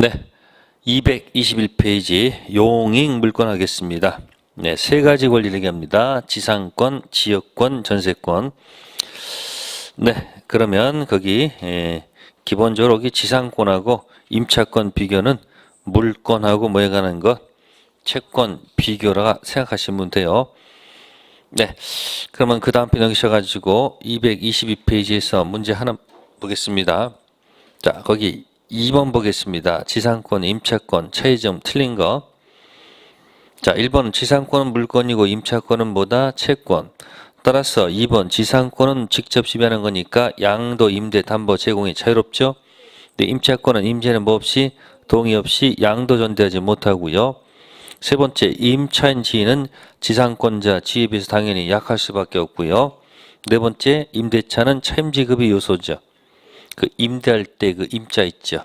네, 221페이지 용익 물권 하겠습니다. 네, 세 가지 권리를 얘기합니다. 지상권, 지역권, 전세권. 네, 그러면 거기 기본적으로 여기 지상권하고 임차권 비교는 물권하고 뭐에 관한 것, 채권 비교라 생각하시면 돼요. 네, 그러면 그 다음 편 넘기셔가지고 222페이지에서 문제 하나 보겠습니다. 자, 거기 2번 보겠습니다. 지상권, 임차권, 차이점 틀린 거. 자, 1번 지상권은 물권이고 임차권은 뭐다? 채권. 따라서 2번 지상권은 직접 지배하는 거니까 양도, 임대, 담보, 제공이 자유롭죠? 근데 임차권은 임대는 뭐 없이 동의 없이 양도 전대하지 못하고요. 세 번째, 임차인 지위는 지상권자 지위에 비해서 당연히 약할 수밖에 없고요. 네 번째, 임대차는 차임지급의 요소죠. 그 임대할 때 그 임자 있죠.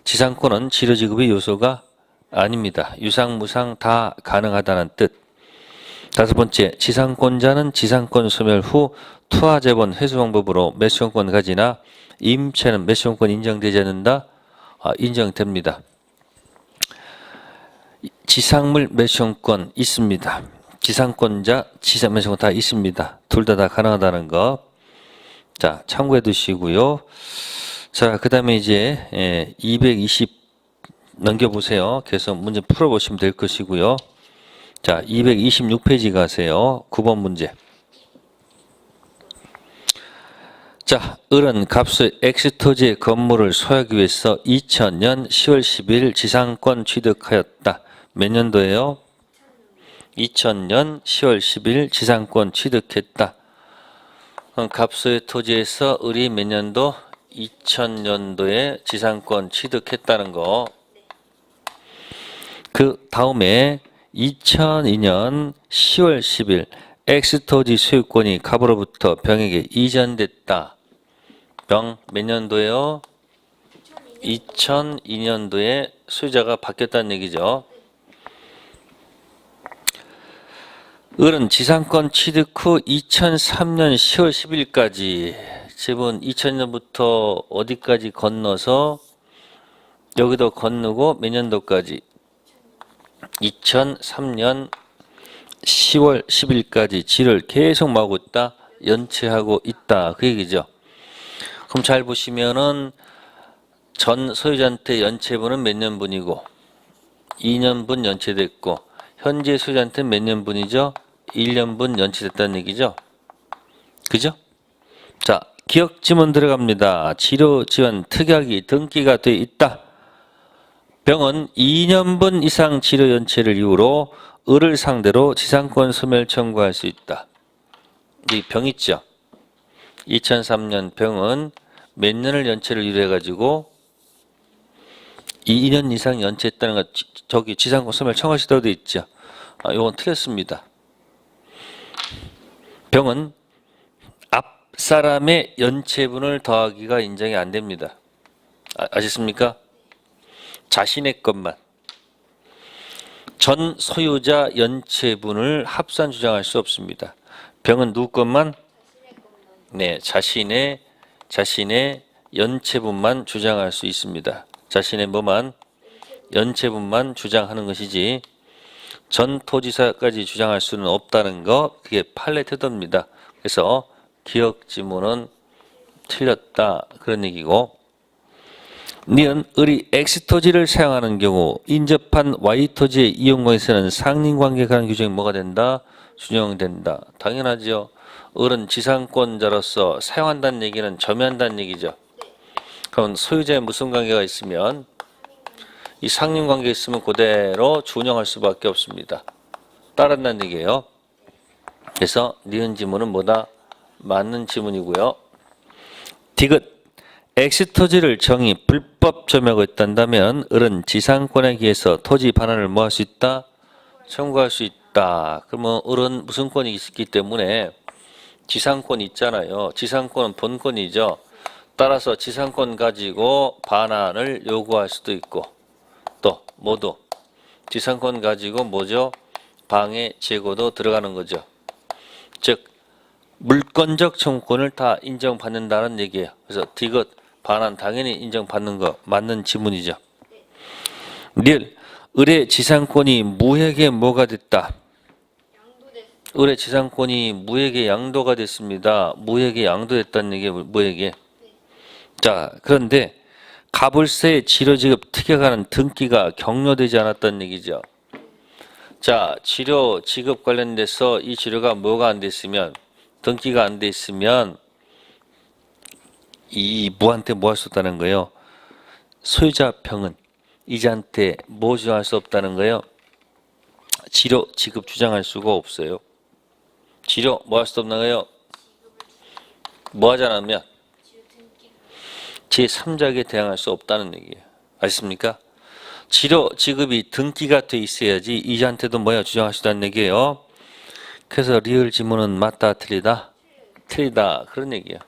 지상권은 지료지급의 요소가 아닙니다. 유상, 무상 다 가능하다는 뜻. 다섯 번째, 지상권자는 지상권 소멸 후 투하재본 회수 방법으로 매수용권 가지나 임차는 매수용권 인정되지 않는다? 인정됩니다. 지상물 매수용권 있습니다. 지상권자, 지상 매수용권 다 있습니다. 둘 다 가능하다는 거. 자, 참고해 두시고요. 자, 그 다음에 이제 220 넘겨보세요. 계속 문제 풀어보시면 될 것이고요. 자, 226페이지 가세요. 9번 문제. 자, 을은 갑수의 X토지의 건물을 소유하기 위해서 2000년 10월 10일 지상권 취득하였다. 몇 년도예요? 2000년 10월 10일 지상권 취득했다. 갑수의 토지에서 을이 몇 년도? 2000년도에 지상권 취득했다는 거. 그 다음에 2002년 10월 10일 X토지 소유권이 갑으로부터 병에게 이전됐다. 병 몇 년도예요? 2002년도에 소유자가 바뀌었다는 얘기죠. 을은 지상권 취득 후 2003년 10월 10일까지 집은 2000년부터 어디까지 건너서 여기도 건너고 몇 년도까지? 2003년 10월 10일까지 지를 계속 마고 있다, 연체하고 있다, 그 얘기죠. 그럼 잘 보시면은 전 소유자한테 연체분은 몇 년분이고 2년분 연체됐고 현재 소유자한테는 몇 년분이죠? 1년분 연체됐다는 얘기죠. 그죠? 자, 기억 지문 들어갑니다. 치료 지원 특약이 등기가 돼 있다. 병은 2년분 이상 치료 연체를 이유로 을을 상대로 지상권 소멸 청구할 수 있다. 이 병 있죠? 2003년 병은 몇 년을 연체를 이유로 해가지고 2년 이상 연체했다는 거, 저기 지상권 소멸 청구할 수 있다고 돼 있죠. 이건 틀렸습니다. 병은 앞 사람의 연체분을 더하기가 인정이 안 됩니다. 아셨습니까? 자신의 것만. 전 소유자 연체분을 합산 주장할 수 없습니다. 병은 누구 것만? 네, 자신의 연체분만 주장할 수 있습니다. 자신의 뭐만? 연체분만 주장하는 것이지 전 토지사까지 주장할 수는 없다는 거, 그게 판례 태도입니다. 그래서 기억 지문은 틀렸다, 그런 얘기고. 니은 을이 X토지를 사용하는 경우 인접한 Y토지의 이용권에서는 상린관계에 관한 규정이 뭐가 된다? 준용된다. 당연하죠. 을은 지상권자로서 사용한다는 얘기는 점유한다는 얘기죠. 그럼 소유자에 무슨 관계가 있으면 이 상린관계가 있으면 그대로 준용할 수밖에 없습니다. 따른다는 얘기예요. 그래서 니은 지문은 뭐다? 맞는 지문이고요. 디귿 X토지를 정의 불법 점유하고 있다면 을은 지상권에 기해서 토지 반환을 뭐 할 수 있다? 청구할 수 있다. 그러면 을은 무슨 권이 있기 때문에 지상권이 있잖아요. 지상권은 본권이죠. 따라서 지상권 가지고 반환을 요구할 수도 있고 또 모두 지상권 가지고 뭐죠? 방해, 재고도 들어가는 거죠. 즉 물권적 청구권을 다 인정받는다는 얘기예요. 그래서 디귿 반환 당연히 인정받는 거 맞는 지문이죠. 리을 을의 지상권이 무에게 뭐가 됐다? 을의 지상권이 무에게 양도가 됐습니다. 무에게 양도됐다는 얘기가 무에게. 자, 그런데 가불세 지료지급 특약하는 등기가 격려되지 않았다는 얘기죠. 자, 지료 지급 관련돼서 이 지료가 뭐가 안 됐으면, 등기가 안 돼 있으면 이 무한테 뭐 할 수 없다는 거예요. 소유자 평은 이자한테 뭐 주장할 수 없다는 거예요. 지료 지급 주장할 수가 없어요. 지료 뭐 할 수 없는 거예요. 뭐 하지 않으면 제3자에게 대항할 수 없다는 얘기예요. 아십니까? 지료 지급이 등기가 돼 있어야지 이자한테도 뭐야 주장할 수 있다는 얘기예요. 그래서 리을 지문은 맞다 틀리다? 틀리다 그런 얘기예요.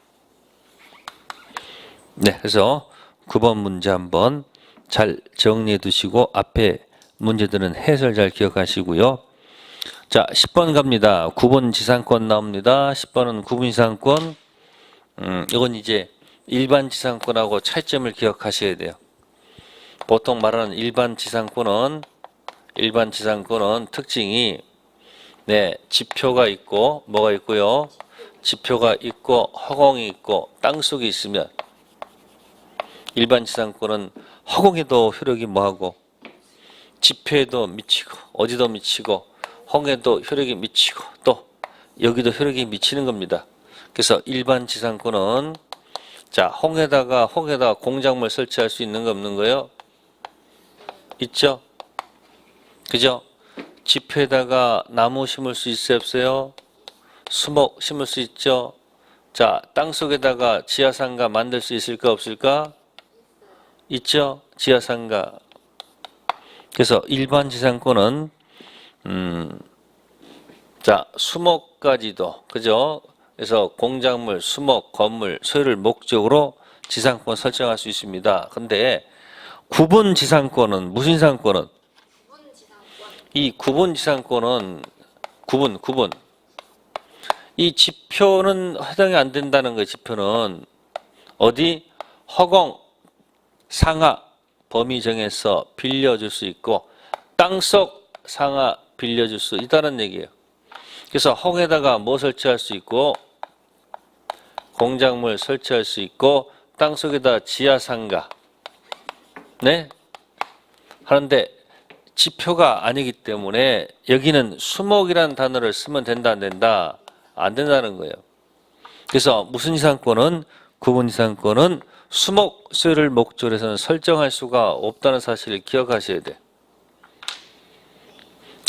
네, 그래서 9번 문제 한번 잘 정리해 두시고 앞에 문제들은 해설 잘 기억하시고요. 자, 10번 갑니다. 9번 지상권 나옵니다. 10번은 구분지상권. 이건 이제 일반 지상권하고 차이점을 기억하셔야 돼요. 보통 말하는 일반 지상권은 특징이 네, 지표가 있고 뭐가 있고요. 지표가 있고 허공이 있고 땅속이 있으면 일반 지상권은 허공에도 효력이 뭐하고 지표에도 미치고 어디도 미치고 홍에도 효력이 미치고 또 여기도 효력이 미치는 겁니다. 그래서 일반 지상권은 자 홍에다가 공작물 설치할 수 있는 거 없는 거요? 있죠? 그죠? 지표에다가 나무 심을 수 있어요 없어요? 수목 심을 수 있죠? 자 땅속에다가 지하상가 만들 수 있을까 없을까? 있죠? 지하상가. 그래서 일반 지상권은 자 수목까지도 그죠? 그래서 공작물, 수목, 건물, 소유를 목적으로 지상권 설정할 수 있습니다. 근데 구분 지상권은 무슨 지상권은? 이 구분 지상권은 구분 이 지표는 해당이 안 된다는 거예요. 지표는 어디 허공 상하 범위 정해서 빌려줄 수 있고 땅속 상하 빌려줄 수 있다는 얘기예요. 그래서 홍에다가 뭐 설치할 수 있고 공작물 설치할 수 있고 땅속에다 지하상가 네? 하는데 지표가 아니기 때문에 여기는 수목이라는 단어를 쓰면 된다 안 된다? 안 된다는 거예요. 그래서 무슨 지상권은 구분 지상권은 수목 소유를 목적으로 해서는 설정할 수가 없다는 사실을 기억하셔야 돼.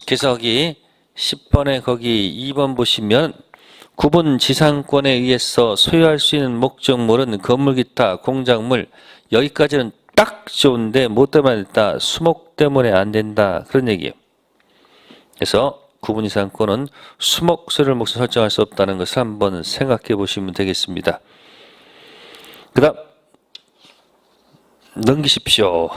그래서 여기 10번에 거기 2번 보시면 구분 지상권에 의해서 소유할 수 있는 목적물은 건물 기타 공작물 여기까지는 딱 좋은데 뭐 때문에 안 된다? 수목 때문에 안 된다. 그런 얘기예요. 그래서 구분 지상권은 수목 소유를 목적으로 설정할 수 없다는 것을 한번 생각해 보시면 되겠습니다. 그 다음 넘기십시오.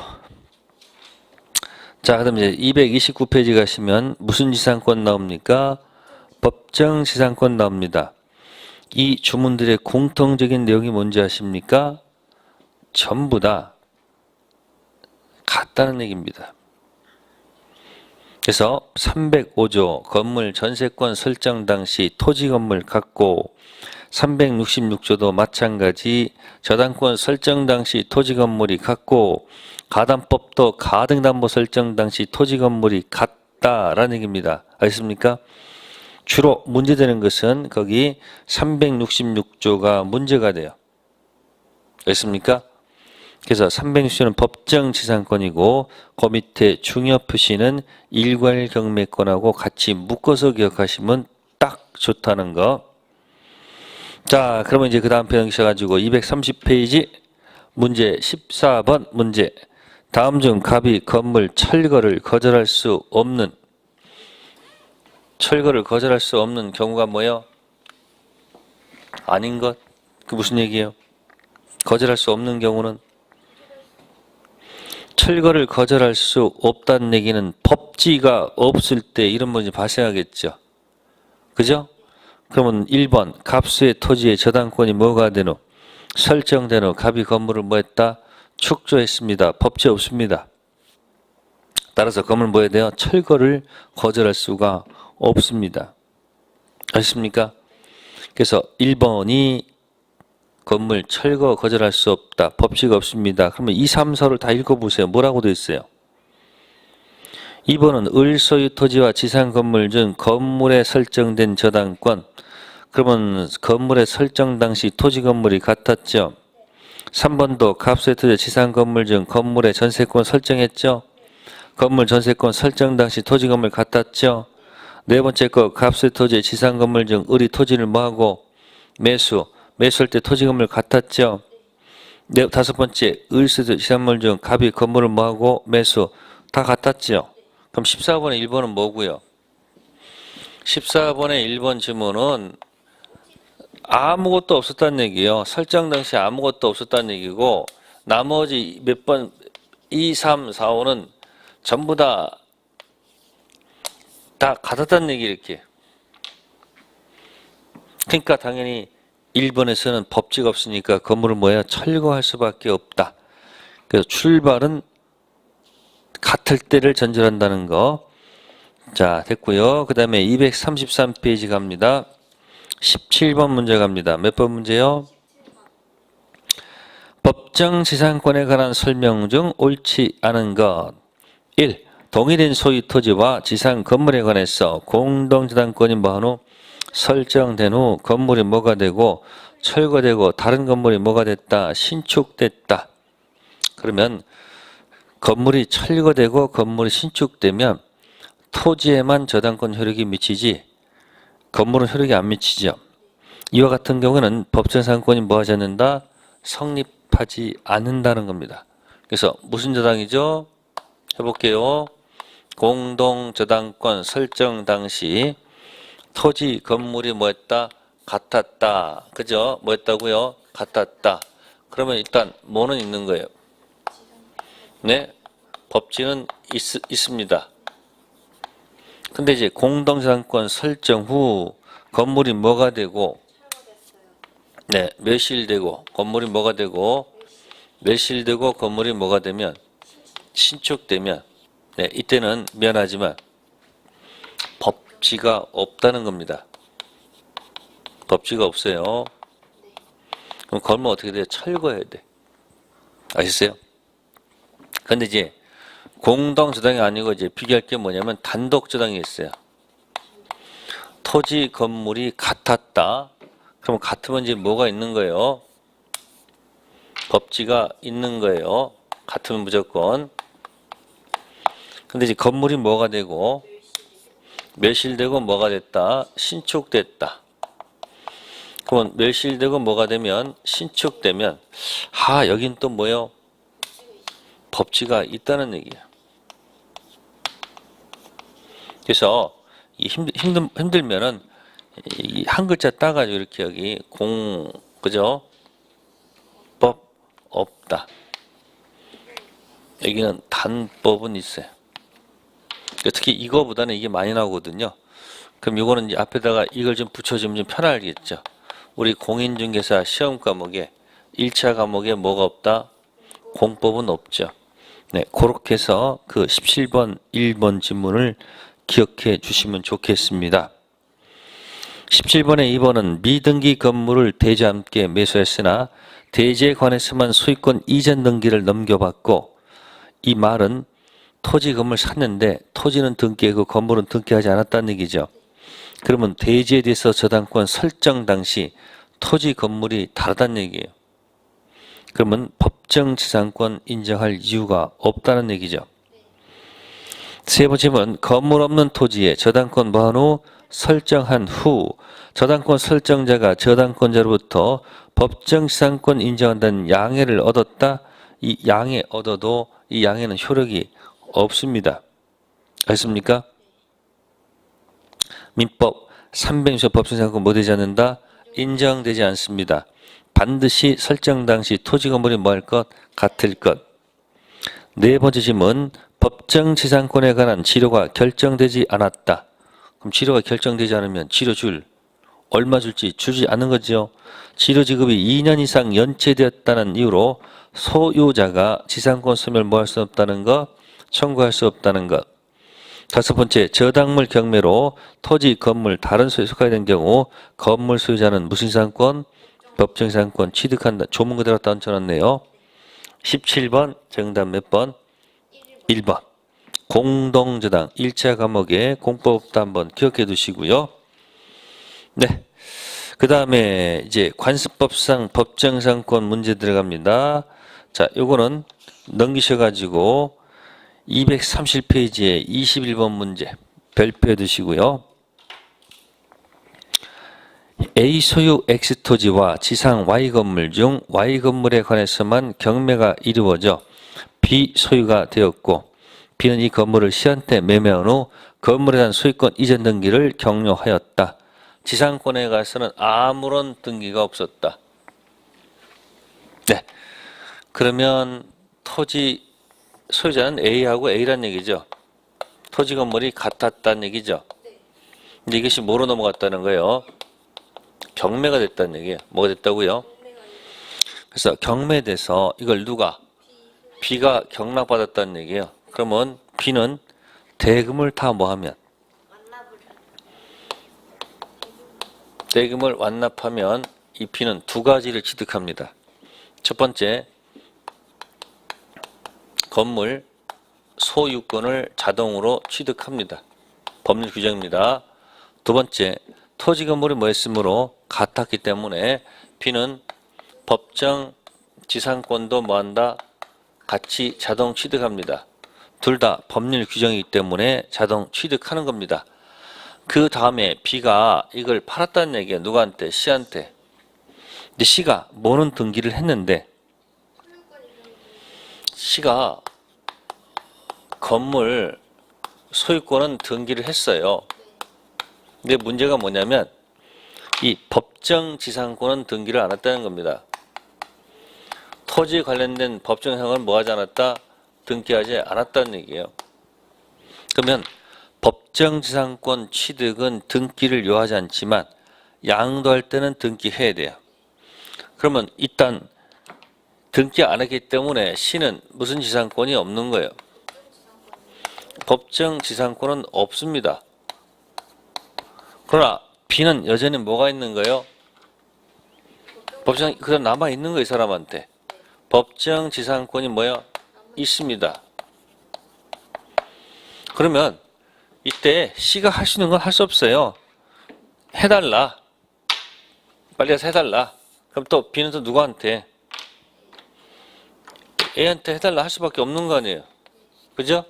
자, 그다음 이제 229페이지 가시면 무슨 지상권 나옵니까? 법정 지상권 나옵니다. 이 주문들의 공통적인 내용이 뭔지 아십니까? 전부 다 같다는 얘기입니다. 그래서 305조 건물 전세권 설정 당시 토지 건물 갖고 366조도 마찬가지 저당권 설정 당시 토지 건물이 같고 가담법도 가등담보 설정 당시 토지 건물이 같다라는 얘기입니다. 알겠습니까? 주로 문제되는 것은 거기 366조가 문제가 돼요. 알겠습니까? 그래서 360조는 법정 지상권이고 그 밑에 중요 표시는 일괄 경매권하고 같이 묶어서 기억하시면 딱 좋다는 거. 자, 그러면 이제 그 다음 편 넘기셔가지고 230페이지 문제 14번 문제. 다음 중 갑이 건물 철거를 거절할 수 없는 경우가 뭐예요? 아닌 것? 그 무슨 얘기예요? 거절할 수 없는 경우는 철거를 거절할 수 없다는 얘기는 법지가 없을 때 이런 문제 발생하겠죠. 그죠? 그러면 1번 갑수의 토지의 저당권이 뭐가 되노? 설정된 후 갑이 건물을 뭐 했다? 축조했습니다. 법지 없습니다. 따라서 건물 뭐 해야 돼요? 철거를 거절할 수가 없습니다. 아셨습니까? 그래서 1번이 건물 철거 거절할 수 없다. 법칙 없습니다. 그러면 2, 3, 4를 다 읽어보세요. 뭐라고 되어 있어요? 2번은 을소유 토지와 지상 건물 중 건물에 설정된 저당권. 그러면 건물에 설정 당시 토지 건물이 같았죠. 3번도 값소유 토지 지상 건물 중 건물의 전세권 설정했죠. 건물 전세권 설정 당시 토지 건물 같았죠. 네 번째 거 값소유 토지 지상 건물 중 을이 토지를 뭐하고 매수할 때 토지 건물 같았죠. 네, 다섯 번째 을소유 지상 건물 중 갑이 건물을 뭐하고 매수 다 같았죠. 그럼 14번의 1번은 뭐고요? 14번의 1번 질문은 아무것도 없었다는 얘기예요. 설정 당시 아무것도 없었다는 얘기고 나머지 몇 번 2, 3, 4, 5는 전부 다 같았다는 얘기 이렇게. 그러니까 당연히 1번에서는 법칙 없으니까 건물을 뭐야? 철거할 수밖에 없다. 그래서 출발은 같을 때를 전제한다는 거. 자, 됐고요. 그 다음에 233페이지 갑니다. 17번 문제 갑니다. 몇 번 문제요? 법정 지상권에 관한 설명 중 옳지 않은 것. 1. 동일인 소유 토지와 지상 건물에 관해서 공동저당권이 뭐한 후 설정된 후 건물이 뭐가 되고 철거되고 다른 건물이 뭐가 됐다? 신축됐다. 그러면 건물이 철거되고 건물이 신축되면 토지에만 저당권 효력이 미치지 건물은 효력이 안 미치죠. 이와 같은 경우는 법정상권이 뭐 하지 않는다? 성립하지 않는다는 겁니다. 그래서 무슨 저당이죠? 해볼게요. 공동저당권 설정 당시 토지 건물이 뭐했다? 같았다. 그죠? 뭐했다고요? 같았다. 그러면 일단 뭐는 있는 거예요? 네, 법칙은 있습니다. 근데 이제 공동저당권 설정 후 건물이 뭐가 되고 네, 멸실되고 건물이 뭐가 되고 멸실되고 건물이 뭐가 되면 신축되면 네, 이때는 미안하지만 법치가 없다는 겁니다. 법치가 없어요. 그럼 건물 어떻게 돼요? 철거해야 돼. 아셨어요? 근데 이제 공동저당이 아니고 이제 비교할 게 뭐냐면 단독저당이 있어요. 토지 건물이 같았다. 그럼 같으면 이제 뭐가 있는 거예요? 법지가 있는 거예요. 같으면 무조건. 근데 이제 건물이 뭐가 되고 멸실되고 뭐가 됐다? 신축됐다. 그러면 멸실되고 뭐가 되면 신축되면 여긴 또 뭐예요? 법치가 있다는 얘기예요. 그래서 힘들면은 이 한 글자 따가지고 이렇게 여기 그죠? 법 없다. 여기는 단법은 있어요. 특히 이거보다는 이게 많이 나오거든요. 그럼 이거는 이제 앞에다가 이걸 좀 붙여주면 좀 편하겠죠. 우리 공인중개사 시험 과목에 1차 과목에 뭐가 없다? 공법은 없죠. 네, 그렇게 해서 그 17번 1번 지문을 기억해 주시면 좋겠습니다. 17번의 2번은 미등기 건물을 대지와 함께 매수했으나 대지에 관해서만 소유권 이전 등기를 넘겨받고 이 말은 토지 건물 샀는데 토지는 등기하고 건물은 등기하지 않았다는 얘기죠. 그러면 대지에 대해서 저당권 설정 당시 토지 건물이 다르다는 얘기예요. 그러면 법정지상권 인정할 이유가 없다는 얘기죠. 세 번째는 건물 없는 토지에 저당권 보한 후 설정한 후 저당권 설정자가 저당권자로부터 법정지상권 인정한다는 양해를 얻었다. 이 양해 얻어도 이 양해는 효력이 없습니다. 알겠습니까? 민법 306조 법정지상권 뭐 되지 않는다? 인정되지 않습니다. 반드시 설정 당시 토지 건물이 뭐 할 것? 같을 것. 네 번째 질문. 법정지상권에 관한 치료가 결정되지 않았다. 그럼 치료가 결정되지 않으면 치료줄 얼마 줄지 주지 않는 거죠. 치료 지급이 2년 이상 연체되었다는 이유로 소유자가 지상권 소멸 뭐 할 수 없다는 거? 청구할 수 없다는 것. 다섯 번째, 저당물 경매로 토지, 건물, 다른 소유에 속하게 된 경우 건물 소유자는 무슨 지상권? 법정 지상권 취득한다. 조문 그대로 갖다 얹혀놨네요. 17번 정답 몇 번? 1번. 공동저당 1차 과목에 공법도 한번 기억해 두시고요. 네. 그 다음에 이제 관습법상 법정상권 문제 들어갑니다. 자, 요거는 넘기셔가지고 230페이지에 21번 문제 별표해 두시고요. A 소유 X 토지와 지상 Y 건물 중 Y 건물에 관해서만 경매가 이루어져 B 소유가 되었고 B는 이 건물을 C한테 매매한 후 건물에 대한 소유권 이전 등기를 격려하였다. 지상권에 가서는 아무런 등기가 없었다. 네. 그러면 토지 소유자는 A하고 A란 얘기죠. 토지 건물이 같았다는 얘기죠. 근데 이것이 뭐로 넘어갔다는 거예요? 경매가 됐다는 얘기예요. 뭐가 됐다고요? 그래서 경매돼서 이걸 누가? B가 경락받았다는 얘기예요. 그러면 B는 대금을 다 뭐하면? 대금을 완납하면 이 B는 두 가지를 취득합니다. 첫 번째, 건물 소유권을 자동으로 취득합니다. 법률 규정입니다. 두 번째, 토지 건물이 뭐 했으므로 같았기 때문에 B는 법정 지상권도 뭐한다? 같이 자동 취득합니다. 둘 다 법률 규정이기 때문에 자동 취득하는 겁니다. 그 다음에 B가 이걸 팔았다는 얘기예요. 누구한테? C한테. 근데 C가 뭐는 등기를 했는데 C가 건물 소유권은 등기를 했어요. 근데 문제가 뭐냐면 이 법정 지상권은 등기를 안 했다는 겁니다. 토지에 관련된 법정 지상권은 뭐 하지 않았다? 등기하지 않았다는 얘기예요. 그러면 법정 지상권 취득은 등기를 요하지 않지만 양도할 때는 등기해야 돼요. 그러면 일단 등기 안 했기 때문에 C는 무슨 지상권이 없는 거예요? 법정 지상권은 없습니다. 그러나 B는 여전히 뭐가 있는 거예요? 법정 그냥 남아 있는 거예요, 이 사람한테. 법정 지상권이 뭐야? 있습니다. 그러면 이때 C가 할 수 있는 건 할 수 없어요. 해달라. 빨리 해서 해달라. 그럼 또 B는 또 누구한테? A한테 해달라 할 수밖에 없는 거 아니에요. 그죠?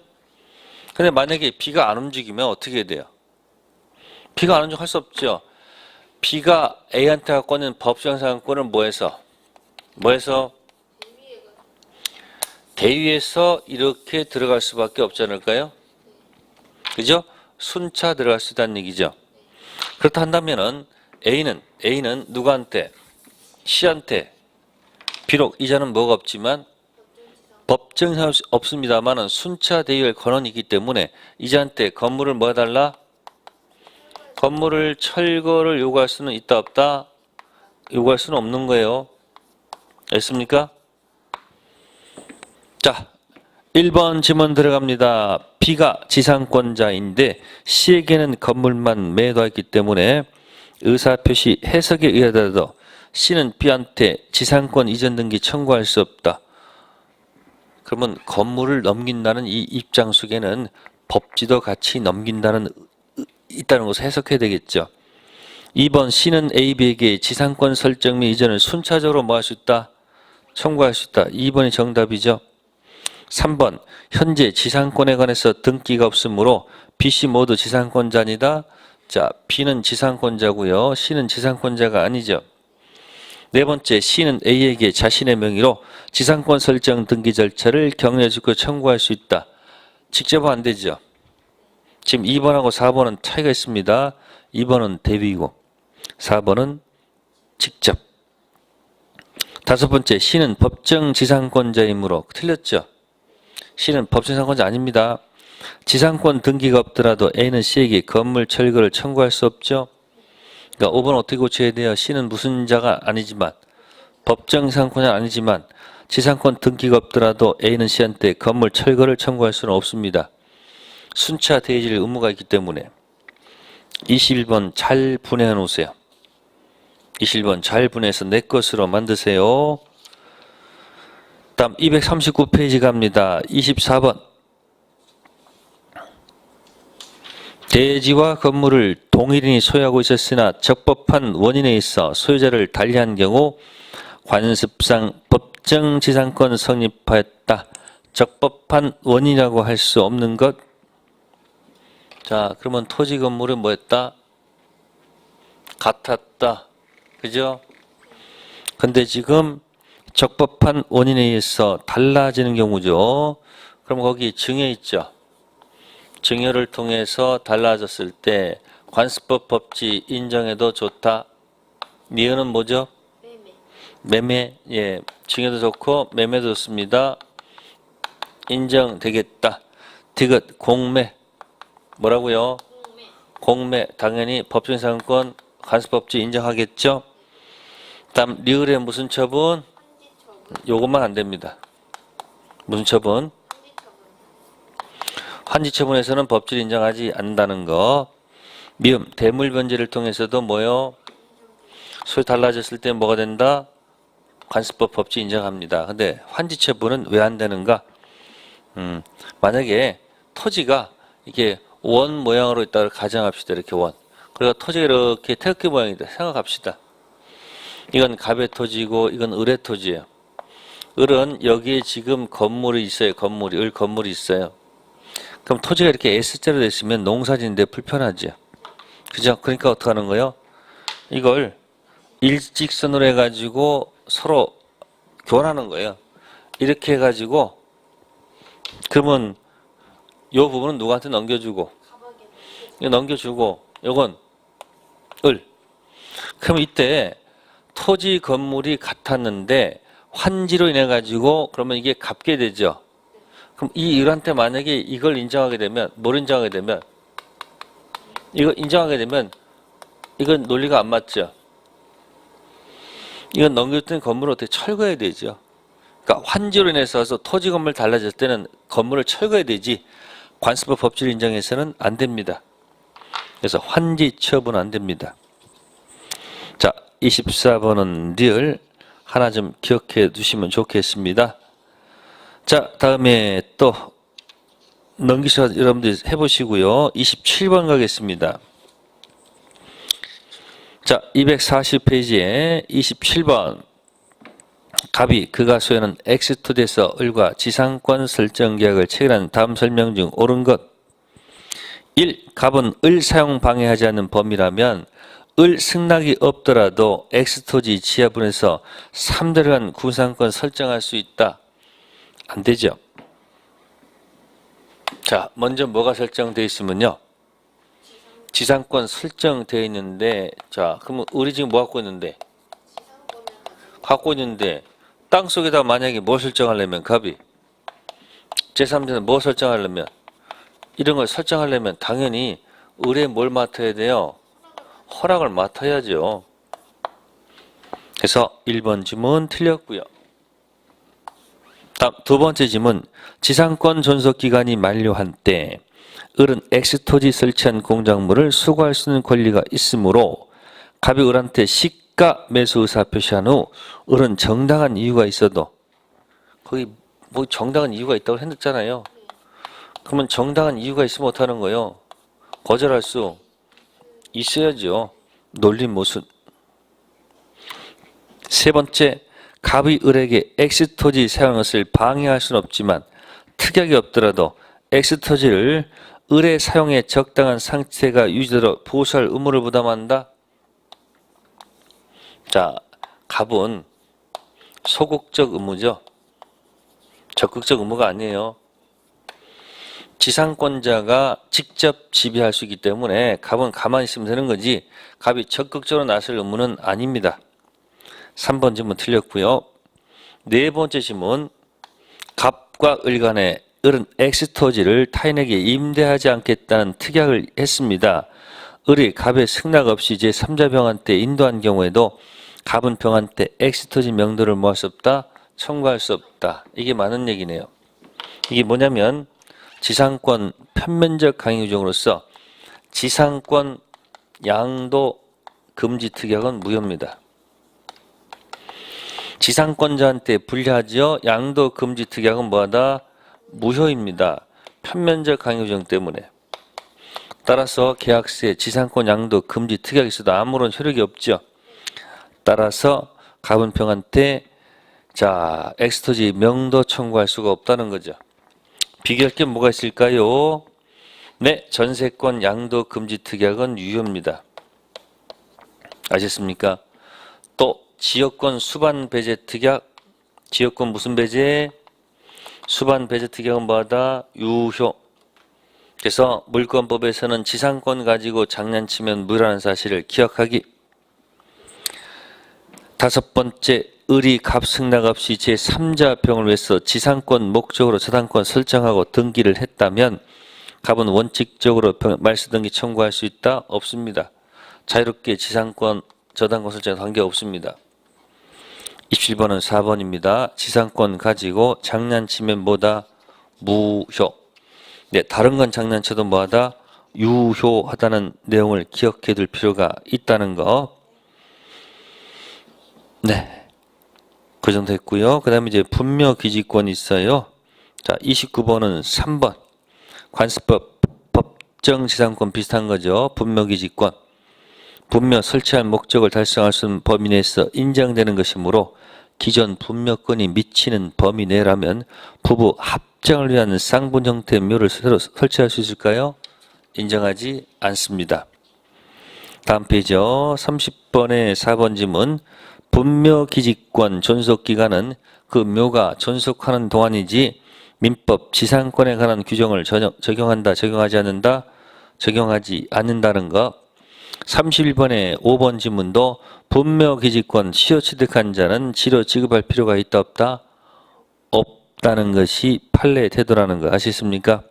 근데 만약에 B가 안 움직이면 어떻게 해야 돼요? B가 안 움직이면 할 수 없죠. B가 A한테 갖고 있는 법정 지상권을 뭐해서? 대위에서 이렇게 들어갈 수밖에 없지 않을까요? 그죠? 순차 들어갈 수 있다는 얘기죠. 그렇다 한다면은 A는 누구한테? C한테. 비록 이자는 뭐가 없지만 법정 지상권이 없습니다만은 순차 대위할 권한이 있기 때문에 이자한테 건물을 뭐 해달라? 건물을 철거를 요구할 수는 있다 없다? 요구할 수는 없는 거예요. 알겠습니까? 자, 1번 지문 들어갑니다. B가 지상권자인데 C에게는 건물만 매도했기 때문에 의사표시 해석에 의하더라도 C는 B한테 지상권 이전 등기 청구할 수 없다. 그러면 건물을 넘긴다는 이 입장 속에는 법지도 같이 넘긴다는 있다는 것을 해석해야 되겠죠. 2번 C는 A, B에게 지상권 설정 및 이전을 순차적으로 뭐 할 수 있다? 청구할 수 있다. 2번이 정답이죠. 3번 현재 지상권에 관해서 등기가 없으므로 B, C 모두 지상권자니다. 자, B는 지상권자고요. C는 지상권자가 아니죠. 네 번째, C는 A에게 자신의 명의로 지상권 설정 등기 절차를 격려해주고 청구할 수 있다. 직접 안 되죠. 지금 2번하고 4번은 차이가 있습니다. 2번은 대위고 4번은 직접. 다섯 번째, C는 법정 지상권자이므로 틀렸죠. C는 법정 지상권자 아닙니다. 지상권 등기가 없더라도 A는 C에게 건물 철거를 청구할 수 없죠. 그러니까 5번 어떻게 고쳐야 돼요? C는 무슨 자가 아니지만 법정 지상권자 아니지만 지상권 등기가 없더라도 A는 C한테 건물 철거를 청구할 수는 없습니다. 순차 대질 의무가 있기 때문에 21번 잘 분해해 놓으세요. 21번 잘 분해해서 내 것으로 만드세요. 다음 239페이지 갑니다. 24번 대지와 건물을 동일인이 소유하고 있었으나 적법한 원인에 있어 소유자를 달리한 경우 관습상 법정 지상권 성립하였다. 적법한 원인이라고 할 수 없는 것. 자, 그러면 토지 건물은 뭐였다? 같았다. 그죠? 근데 지금 적법한 원인에 의해서 달라지는 경우죠. 그럼 거기 증여 있죠. 증여를 통해서 달라졌을 때 관습법 법치 인정해도 좋다. 니은은 뭐죠? 매매. 예, 증여도 좋고 매매도 좋습니다. 인정되겠다. 디귿 공매. 뭐라고요? 공매. 당연히 법정상권 관습법치 인정하겠죠. 다음 리을의 무슨 처분? 요것만 안 됩니다. 무슨 처분? 환지 처분에서는 법질 인정하지 않는다는 거. 미음 대물 변제를 통해서도 뭐요? 소유 달라졌을 때 뭐가 된다? 관습법 법치 인정합니다. 근데 환지 처분은 왜 안 되는가? 만약에 토지가 이게 원 모양으로 있다고 가정합시다. 이렇게 원. 그리고 토지가 이렇게 태극기 모양이다 생각합시다. 이건 갑의 토지고 이건 을의 토지예요. 을은 여기에 지금 건물이 있어요. 을 건물이 있어요. 그럼 토지가 이렇게 S자로 됐으면 농사짓는데 불편하죠. 그죠? 그러니까 어떻게 하는 거예요? 이걸 일직선으로 해가지고 서로 교환하는 거예요. 이렇게 해가지고 그러면 요 부분은 누구한테 넘겨주고 이거 넘겨주고 요건 을. 그럼 이때 토지 건물이 같았는데 환지로 인해 가지고 그러면 이게 갚게 되죠. 그럼 이 을한테 만약에 이걸 인정하게 되면 뭘 인정하게 되면 이거 인정하게 되면 이건 논리가 안 맞죠. 이건 넘겨줬던 건물을 어떻게 철거해야 되죠. 그러니까 환지로 인해서 토지 건물 달라질 때는 건물을 철거해야 되지 관습법 법질 인정해서는 안 됩니다. 그래서 환지 처분 안 됩니다. 자, 24번은 리을 하나 좀 기억해 두시면 좋겠습니다. 자, 다음에 또 넘기셔서 여러분들이 해보시고요. 27번 가겠습니다. 자, 240페이지에 27번 갑이 그가 소유하는 X토지에서 을과 지상권 설정 계약을 체결한 다음 설명 중 옳은 것 1. 갑은 을 사용 방해하지 않는 범위라면 을 승낙이 없더라도 X토지 지하분에서 3달간 구상권 설정할 수 있다. 안 되죠. 자, 먼저 뭐가 설정되어 있으면요. 지상권 설정되어 있는데 자, 그러면 을이 지금 뭐 갖고 있는데? 갖고 있는데 땅 속에다 만약에 뭐 설정하려면 갑이 제3자는 뭐 설정하려면 이런 걸 설정하려면 당연히 을에 뭘 맡아야 돼요? 허락을 맡아야죠. 그래서 1번 지문 틀렸고요. 다음 두 번째 지문 지상권 존속 기간이 만료한 때 을은 X토지 설치한 공작물을 수거할 수 있는 권리가 있으므로 갑이 을한테 시가 매수 의사 표시한 후 을은 정당한 이유가 있어도 거기 뭐 정당한 이유가 있다고 했잖아요. 그러면 정당한 이유가 있으면 어떡하는 거예요? 거절할 수 있어야죠. 논리 모순. 세 번째, 갑이 을에게 X토지 사용한 것을 방해할 수는 없지만 특약이 없더라도 X토지를 을의 사용에 적당한 상태가 유지되도록 보수할 의무를 부담한다. 자, 갑은 소극적 의무죠. 적극적 의무가 아니에요. 지상권자가 직접 지배할 수 있기 때문에 갑은 가만히 있으면 되는 거지 갑이 적극적으로 나설 의무는 아닙니다. 3번 질문 틀렸고요. 네 번째 질문 갑과 을 간에 을은 X토지를 타인에게 임대하지 않겠다는 특약을 했습니다. 을이 갑의 승낙 없이 제3자 병한테 인도한 경우에도 갑은 병한테 X토지 명도를 모을 수 없다. 청구할 수 없다. 이게 맞는 얘기네요. 이게 뭐냐면 지상권 편면적 강요 규정으로서 지상권 양도 금지 특약은 무효입니다. 지상권자한테 불리하지요. 양도 금지 특약은 뭐하다? 무효입니다. 편면적 강요 규정 때문에. 따라서 계약서에 지상권 양도 금지 특약이 있어도 아무런 효력이 없죠. 따라서 가분평한테 자 엑스토지 명도 청구할 수가 없다는 거죠. 비교할 게 뭐가 있을까요? 네, 전세권 양도 금지 특약은 유효입니다. 아셨습니까? 또 지역권 수반 배제 특약, 지역권 무슨 배제? 수반 배제 특약은 뭐하다? 유효. 그래서 물권법에서는 지상권 가지고 장난치면 무효라는 사실을 기억하기. 다섯 번째, 의리 갑승낙 없이 제3자 병을 위해서 지상권 목적으로 저당권 설정하고 등기를 했다면 갑은 원칙적으로 말소 등기 청구할 수 있다? 없습니다. 자유롭게 지상권 저당권 설정에 관계없습니다. 27번은 4번입니다. 지상권 가지고 장난치면 뭐다? 무효. 네, 다른 건 장난쳐도 뭐하다? 유효하다는 내용을 기억해 둘 필요가 있다는 거. 네, 그 정도 했고요. 그 다음에 이제 분묘기지권이 있어요. 자, 29번은 3번. 관습법, 법정지상권 비슷한 거죠. 분묘기지권. 분묘 설치할 목적을 달성할 수 있는 범위 내에서 인정되는 것이므로 기존 분묘권이 미치는 범위 내라면 부부 합장을 위한 쌍분 형태의 묘를 새로 설치할 수 있을까요? 인정하지 않습니다. 다음 페이지요. 30번의 4번 지문. 분묘기지권 존속기간은 그 묘가 존속하는 동안이지 민법 지상권에 관한 규정을 적용한다, 적용하지 않는다, 적용하지 않는다는 것. 31번의 5번 지문도 분묘기지권 시효 취득한 자는 치료 지급할 필요가 있다 없다? 없다는 것이 판례의 태도라는 거 아시겠습니까?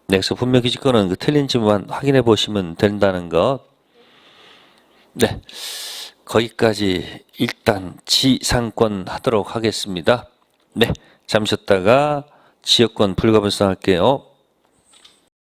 네, 그래서 분묘기지권은 그 틀린 지문만 확인해 보시면 된다는 것. 네, 거기까지 일단 지상권 하도록 하겠습니다. 네, 잠시 쉬었다가 지역권 불가분성 할게요.